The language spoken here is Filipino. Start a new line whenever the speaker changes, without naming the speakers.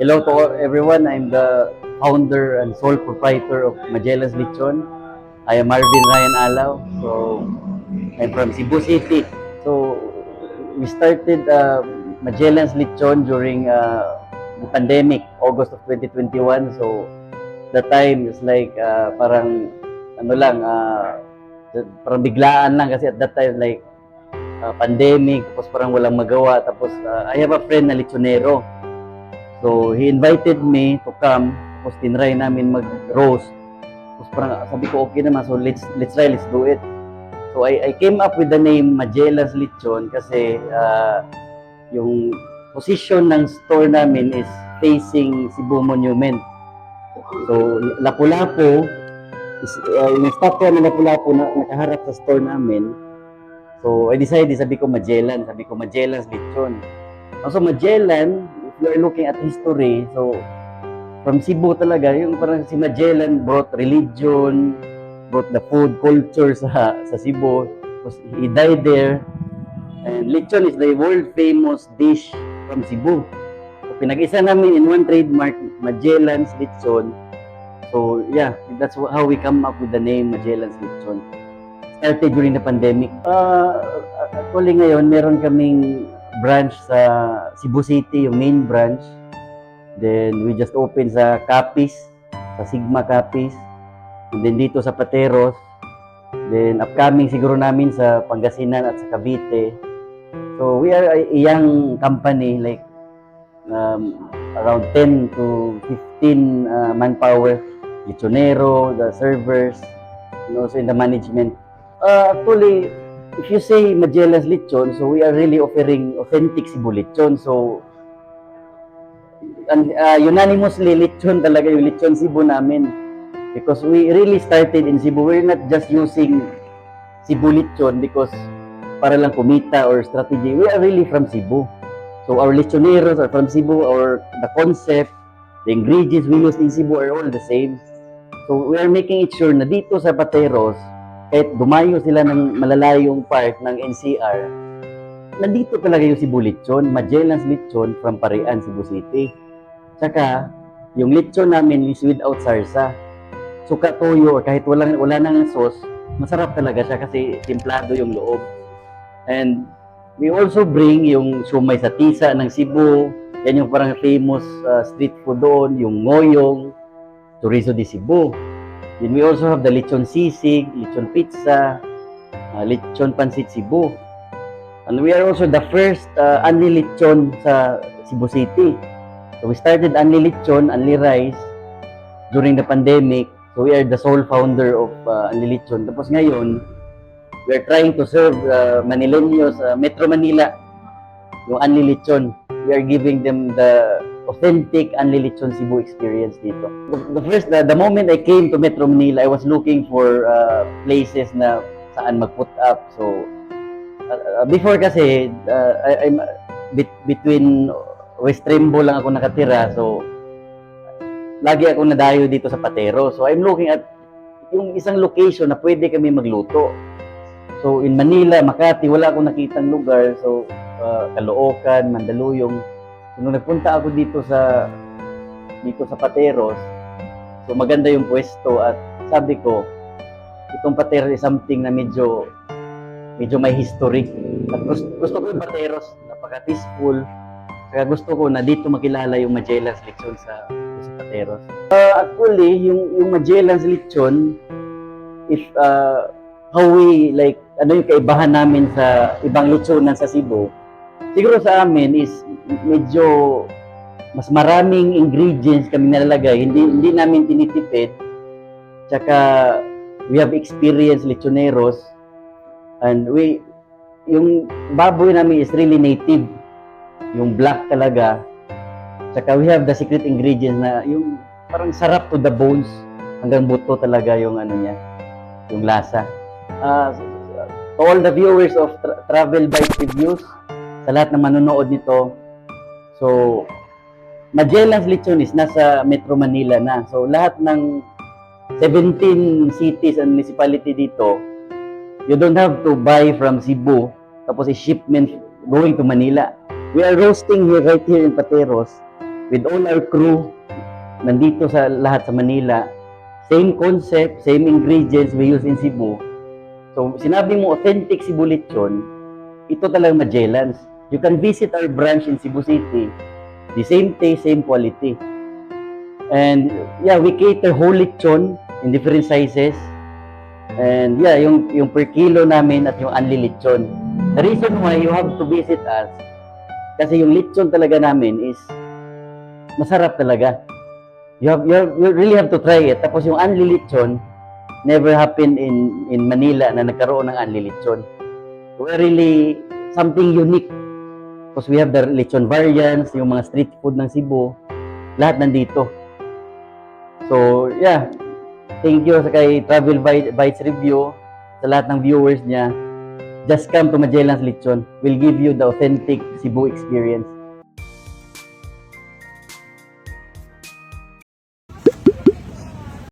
Hello to everyone. I'm the founder and sole proprietor of Magellan's Lechon. I am Marvin Ryan Alaw. So I'm from Cebu City. So we started Magellan's Lechon during the pandemic, August of 2021. So the time is like parang ano lang, parang biglaan lang kasi at that time like pandemic, tapos parang walang magawa. Tapos I have a friend na lechonero. So, he invited me to come. Tapos, tinry namin mag-roast. Tapos, parang sabi ko, okay naman. So, let's try, let's do it. So, I came up with the name Magellan's Lechon kasi yung position ng store namin is facing Cebu Monument. So, Lapu-Lapu, yung statue ng Lapu-Lapu na nakaharap sa store namin. So, I decided, sabi ko Magellan's Lechon. Also, Magellan, if you are looking at history, so from Cebu talaga, yung parang si Magellan brought religion, brought the food culture sa Cebu. He died there. And lechon is the world famous dish from Cebu. So pinag-isa namin in one trademark, Magellan's Lechon. So yeah, that's how we come up with the name Magellan's Lechon. Started during the pandemic. Actually ngayon, meron kaming branch sa Cebu City, yung main branch. Then we just opened sa Capiz, sa Sigma Capiz. And then dito sa Pateros. Then upcoming siguro namin sa Pangasinan at sa Cavite. So we are a young company, like around 10 to 15 manpower, lechonero, the servers, and also in the management. Actually, if you say Magellan's Lechon, so we are really offering authentic Cebu lechon. So, unanimously, lechon talaga yung lechon Cebu namin. Because we really started in Cebu. We're not just using Cebu lechon because para lang kumita or strategy. We are really from Cebu. So, our lechoneros are from Cebu, or the concept, the ingredients we use in Cebu are all the same. So, we are making it sure na dito sa Pateros, kahit dumayo sila ng malalayong part ng NCR, nandito talaga yung Cebu Lechon, Magellan's Lechon from Parian, Cebu City. Tsaka, yung lechon namin is without sarsa. Suka toyo, or kahit wala nang sauce, masarap talaga siya kasi timplado yung loob. And we also bring yung sumay sa tisa ng Cebu. Yan yung parang famous street food doon, yung ngoyong, chorizo de Cebu. Then we also have the lechon sisig, lechon pizza, lechon pancit Cebu. And we are also the first unli lechon sa Cebu City. So we started unli lechon, unli rice during the pandemic. So we are the sole founder of unli lechon. Tapos ngayon, we are trying to serve Manileños, Metro Manila, yung unli lechon. We are giving them the authentic unli lechon Cebu experience dito. The moment I came to Metro Manila, I was looking for places na saan mag-put up. So, before kasi, I'm between West Rembo lang ako nakatira. So, lagi ako nadayo dito sa Patero. So, I'm looking at yung isang location na pwede kami magluto. So, in Manila, Makati, wala akong nakitang lugar. So, Caloocan, Mandaluyong. So, nung nagpunta ako dito sa Pateros, so maganda yung pwesto at sabi ko, itong Pateros is something na medyo may history. At gusto ko yung Pateros, napaka-peaceful. Kaya gusto ko na dito makilala yung Magellan's Lechon sa Pateros. Actually, yung Magellan's Lechon, if how we like, ano yung kaibahan namin sa ibang lechonan sa Cebu, siguro sa amin is medyo mas maraming ingredients kami nalalagay, hindi namin tinitipid. Tsaka we have experienced lechoneros, and yung baboy namin is really native, yung black talaga. Tsaka we have the secret ingredients na yung parang sarap to the bones, hanggang buto talaga yung ano niya, yung lasa. To all the viewers of Travel Bite Reviews, sa lahat ng manonood nito, so Magellan's Lechon is nasa Metro Manila na. So lahat ng 17 cities and municipality dito, you don't have to buy from Cebu tapos i-shipment going to Manila. We are roasting here right here in Pateros. with all our crew, nandito sa lahat sa Manila. Same concept, same ingredients we use in Cebu. So, sinabi mo authentic Cebu lechon, ito talagang Magellan's. You can visit our branch in Cebu City. The same taste, same quality. And yeah, we cater whole lechon in different sizes. And yeah, yung per kilo namin at yung unli lechon. The reason why you have to visit us, kasi yung lechon talaga namin is masarap talaga. You really have to try it. Tapos yung unli lechon, never happened in Manila na nagkaroon ng unli lechon. We're really something unique. Because we have the lechon variants, yung mga street food ng Cebu, lahat nandito. So, yeah. Thank you sa kay Travel Bites Review, sa lahat ng viewers niya. Just come to Magellan's Lechon. We'll give you the authentic Cebu experience.